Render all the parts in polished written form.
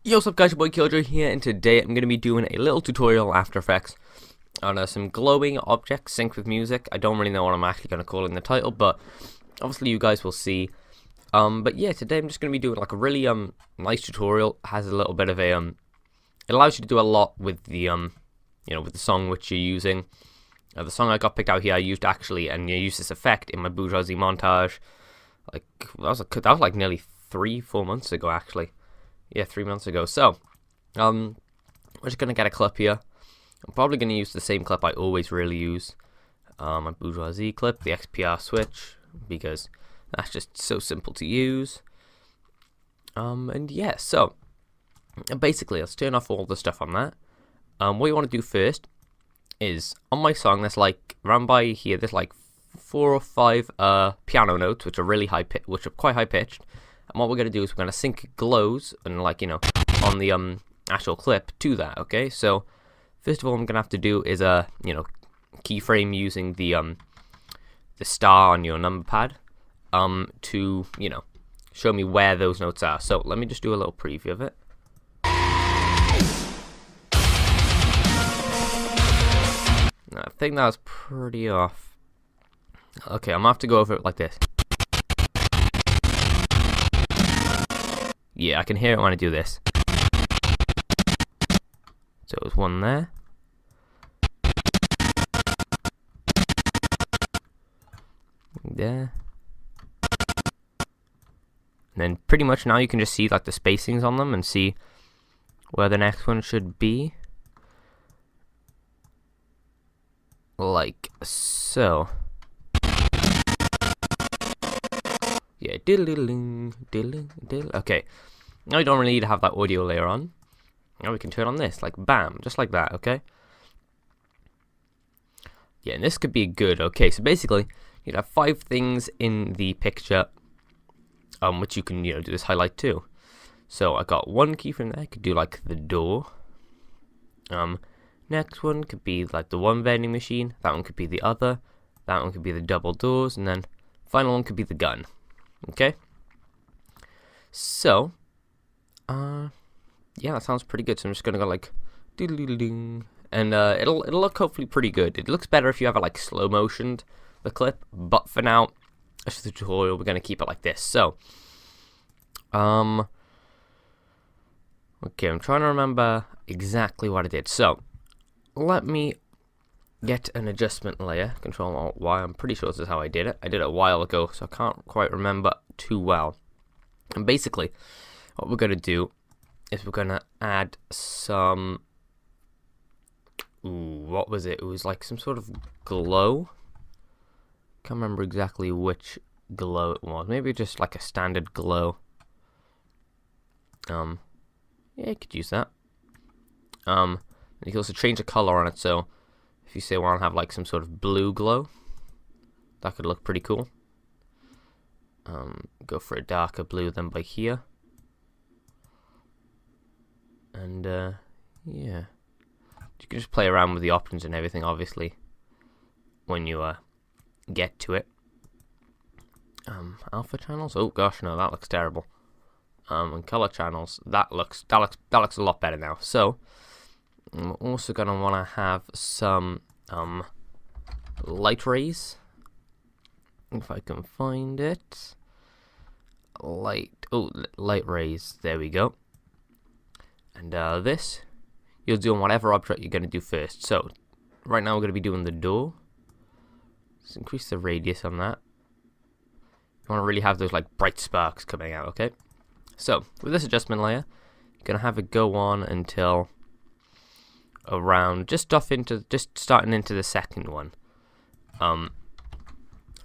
Yo, what's up guys, your boy vKilljoyy here, and today I'm going to be doing a little tutorial After Effects on some glowing objects synced with music. I don't really know what I'm actually going to call in the title, but obviously you guys will see. But yeah, today I'm just going to be doing like a really nice tutorial. It has a little bit of a it allows you to do a lot with the with the song which you're using. The song I got picked out here I used actually, and I used this effect in my bourgeoisie montage. Like that was like nearly 3-4 months ago actually. Yeah, 3 months ago. So, we're just going to get a clip here. I'm probably going to use the same clip I always really use. My bourgeoisie clip, the XPR switch, because that's just so simple to use. And yeah, so, basically, let's turn off all the stuff on that. What you want to do first is, on my song, there's like, around by here, there's like 4 or 5 piano notes, which are really which are quite high pitched. And what we're going to do is we're going to sync glows and on the actual clip to that, okay? So first of all, what I'm going to have to do is keyframe using the star on your number pad to, show me where those notes are. So let me just do a little preview of it. I think that was pretty off. Okay, I'm going to have to go over it like this. Yeah, I can hear it when I do this. So it was one there. There. And then pretty much now you can just see like the spacings on them and see where the next one should be. Like so. Yeah, diddling, diddling, diddling. Okay, now we don't really need to have that audio layer on. Now we can turn on this, like bam, just like that, okay? Yeah, and this could be good, okay? So basically, you'd have 5 things in the picture, which you can, do this highlight too. So I got one keyframe there, I could do like the door. Next one could be like the one vending machine, that one could be the other, that one could be the double doors, and then final one could be the gun. Okay, so, yeah, that sounds pretty good. So I'm just gonna go like, ding, and it'll look hopefully pretty good. It looks better if you have it like slow motioned the clip, but for now, as the tutorial, we're gonna keep it like this. So, okay, I'm trying to remember exactly what I did. So, let me get an adjustment layer, Control Alt Y. I'm pretty sure this is how I did it. I did it a while ago, so I can't quite remember too well. And basically, what we're going to do is we're going to add some... what was it? It was like some sort of glow. Can't remember exactly which glow it was. Maybe just like a standard glow. Yeah, you could use that. And you can also change the color on it, so if you say want to have like some sort of blue glow, that could look pretty cool. Go for a darker blue than by here. And yeah, you can just play around with the options and everything, obviously, when you get to it. Alpha channels, oh gosh, no, that looks terrible. And color channels, that looks a lot better now. So I'm also going to want to have some light rays, if I can find it. Light rays, there we go. And this, you'll do on whatever object you're going to do first. So right now we're going to be doing the door. Let's increase the radius on that. You want to really have those like bright sparks coming out, okay? So with this adjustment layer, you're going to have it go on until around just starting into the second one, and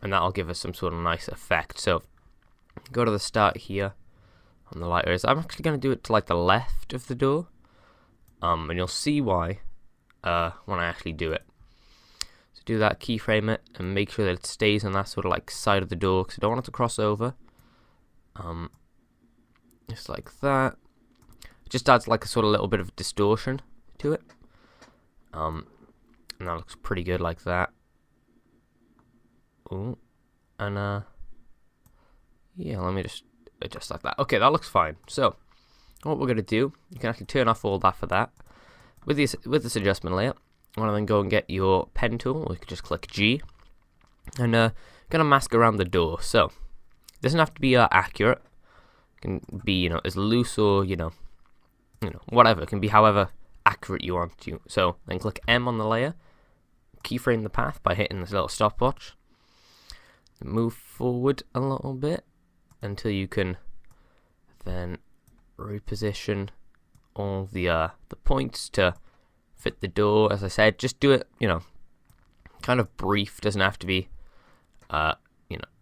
that'll give us some sort of nice effect. So go to the start here on the light rays. I'm actually going to do it to like the left of the door, and you'll see why when I actually do it. So do that, keyframe it, and make sure that it stays on that sort of like side of the door, because I don't want it to cross over. Just like that. It just adds like a sort of little bit of distortion to it. And that looks pretty good like that. Ooh. And yeah, let me just adjust like that. Okay, that looks fine. So what we're going to do, you can actually turn off all that for that. With this adjustment layer, you want to then go and get your pen tool. We can just click G, and going to mask around the door. So it doesn't have to be accurate. It can be as loose or whatever. It can be however accurate you want to. So then click M on the layer, keyframe the path by hitting this little stopwatch. Move forward a little bit until you can then reposition all the points to fit the door. As I said, just do it, kind of brief. Doesn't have to be,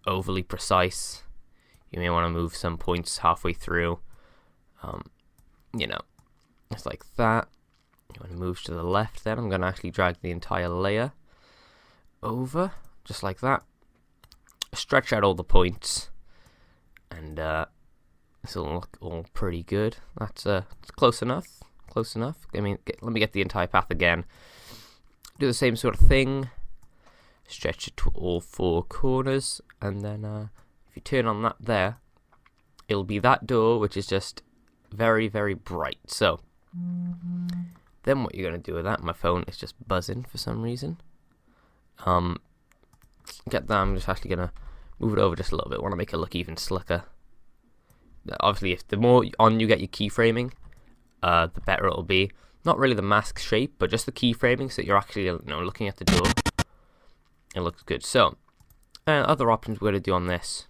overly precise. You may want to move some points halfway through. It's like that. You want to move to the left. Then I'm going to actually drag the entire layer over, just like that. Stretch out all the points, and this will look all pretty good. That's close enough. Close enough. Let me get the entire path again. Do the same sort of thing. Stretch it to all four corners, and then if you turn on that there, it'll be that door, which is just very, very bright. So then what you're going to do with that, my phone is just buzzing for some reason. Get that, I'm just actually going to move it over just a little bit. I want to make it look even slicker. Obviously, if the more on you get your keyframing, the better it'll be. Not really the mask shape, but just the keyframing, so that you're actually looking at the door. It looks good. So, other options we're going to do on this.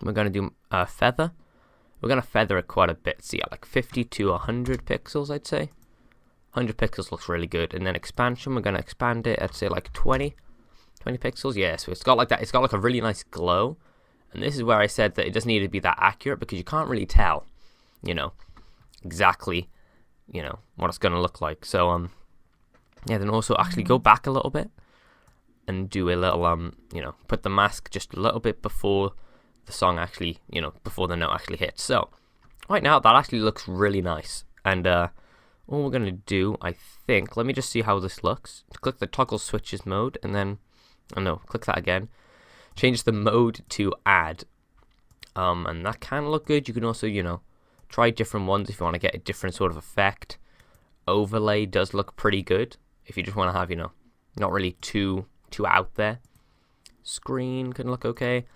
We're going to do feather. We're going to feather it quite a bit. So yeah, like 50 to 100 pixels, I'd say. 100 pixels looks really good. And then expansion, we're going to expand it at say like 20 pixels. Yeah, so it's got like that. It's got like a really nice glow. And this is where I said that it doesn't need to be that accurate, because you can't really tell, exactly, what it's going to look like. So, yeah, then also actually go back a little bit and do a little, put the mask just a little bit before the song actually, before the note actually hits. So, right now, that actually looks really nice. And all we're going to do, I think, let me just see how this looks. Click the toggle switches mode, and then, click that again. Change the mode to add, and that can look good. You can also, try different ones if you want to get a different sort of effect. Overlay does look pretty good if you just want to have, not really too out there. Screen can look okay,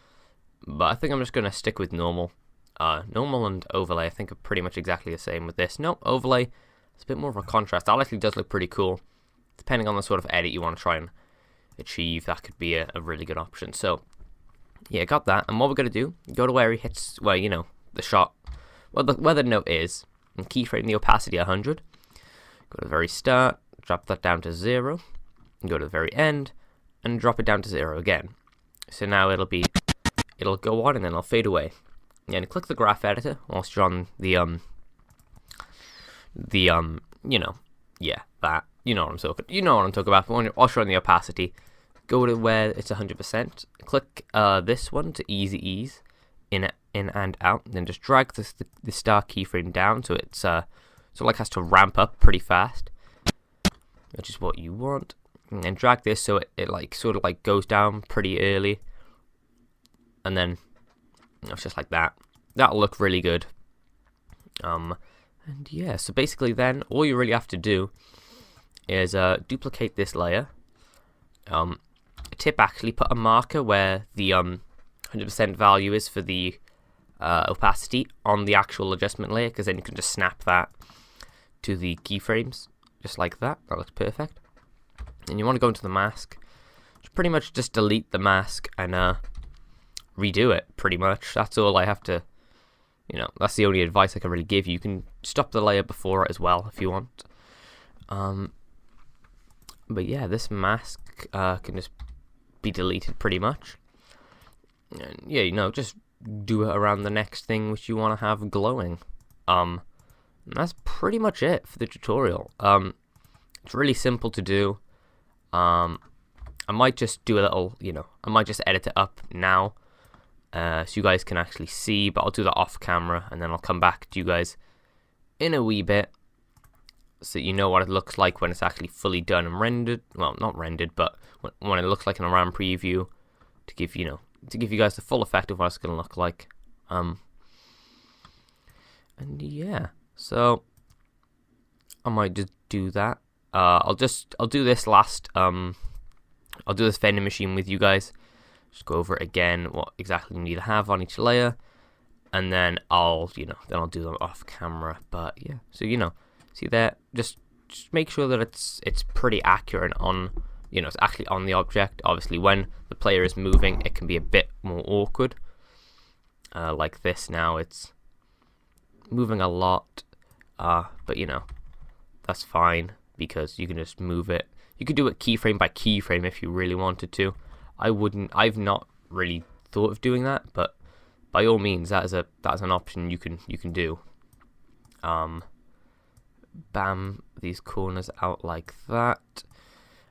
but I think I'm just going to stick with normal. Normal and overlay I think are pretty much exactly the same with this. No, overlay, it's a bit more of a contrast. That actually does look pretty cool. Depending on the sort of edit you want to try and achieve, that could be a really good option. So yeah, got that. And what we're going to do, go to where he hits, the shot, where the note is, and keyframe the opacity 100. Go to the very start, drop that down to 0, and go to the very end, and drop it down to 0 again. So now it'll go on, and then it'll fade away. And click the graph editor whilst you're on the yeah, that. You know what I'm talking about. But whilst you're on the opacity, go to where it's 100%. Click this one to easy ease in and out. And then just drag the star keyframe down so it's has to ramp up pretty fast, which is what you want. And then drag this so it goes down pretty early. And then it's just like that. That'll look really good. And yeah, so basically then all you really have to do is duplicate this layer. Tip actually, put a marker where the 100% value is for the opacity on the actual adjustment layer, because then you can just snap that to the keyframes, just like that. That looks perfect. And you want to go into the mask. Pretty much just delete the mask and redo it, pretty much. That's all I have to, that's the only advice I can really give you. You can stop the layer before it as well if you want. But yeah, this mask can just be deleted pretty much. And yeah, just do it around the next thing which you want to have glowing. And that's pretty much it for the tutorial. It's really simple to do. I might just do a little, I might just edit it up now so you guys can actually see, but I'll do that off camera, and then I'll come back to you guys in a wee bit so you know what it looks like when it's actually fully done and rendered. Well, not rendered, but when it looks like in a RAM preview, to give you guys the full effect of what it's going to look like. And yeah, so I might just do that. I'll do this last I'll do this vending machine with you guys. Just go over again what exactly you need to have on each layer, and then I'll do them off camera. But yeah, so see there, just make sure that it's pretty accurate on, it's actually on the object. Obviously, when the player is moving, it can be a bit more awkward. Like this now, it's moving a lot, but that's fine because you can just move it. You could do it keyframe by keyframe if you really wanted to. I've not really thought of doing that, but by all means, that's an option you can do. Bam, these corners out like that.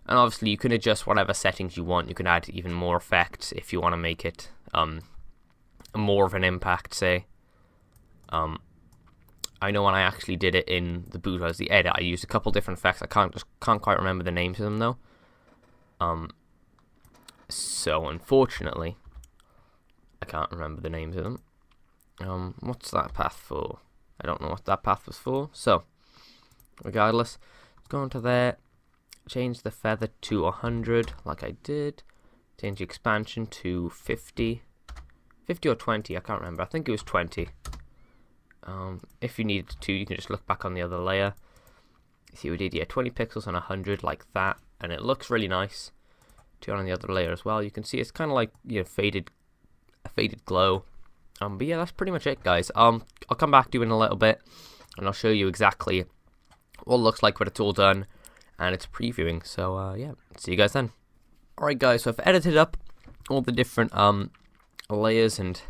And obviously you can adjust whatever settings you want. You can add even more effects if you want to make it more of an impact, say. I know when I actually did it in the boot as the edit, I used a couple different effects. I can't quite remember the names of them though. So unfortunately, I can't remember the names of them. What's that path for? I don't know what that path was for. So, regardless, let's go into there. Change the feather to 100, like I did. Change the expansion to 50. 50 or 20, I can't remember. I think it was 20. If you needed to, you can just look back on the other layer. See what we did? Yeah, 20 pixels on 100, like that. And it looks really nice. Turn on the other layer as well. You can see it's kind of like, a faded glow. But yeah, that's pretty much it, guys. I'll come back to you in a little bit, and I'll show you exactly what it looks like when it's all done, and it's previewing. So yeah, see you guys then. Alright guys, so I've edited up all the different layers and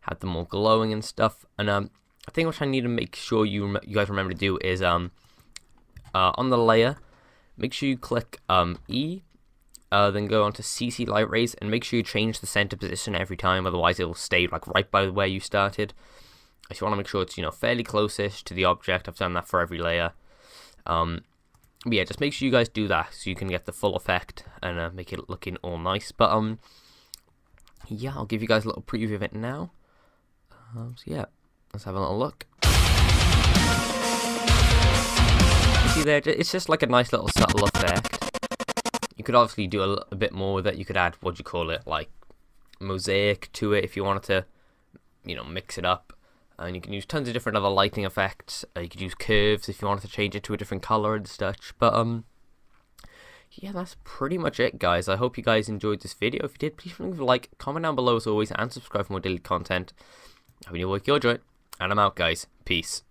had them all glowing and stuff. And I think what I need to make sure you guys remember to do is on the layer, make sure you click E. Then go on to CC light rays and make sure you change the center position every time, otherwise it will stay like right by where you started. So you want to make sure it's fairly close-ish to the object. I've done that for every layer. But yeah, just make sure you guys do that so you can get the full effect and make it looking all nice. But yeah, I'll give you guys a little preview of it now. So yeah, let's have a little look. You see there, it's just like a nice little subtle effect. You could obviously do a bit more with it. You could add, like mosaic to it if you wanted to, mix it up. And you can use tons of different other lighting effects. You could use curves if you wanted to change it to a different color and such. But yeah, that's pretty much it, guys. I hope you guys enjoyed this video. If you did, please leave a like, comment down below as always, and subscribe for more daily content. I've been your boy vKilljoyy, and I'm out, guys. Peace.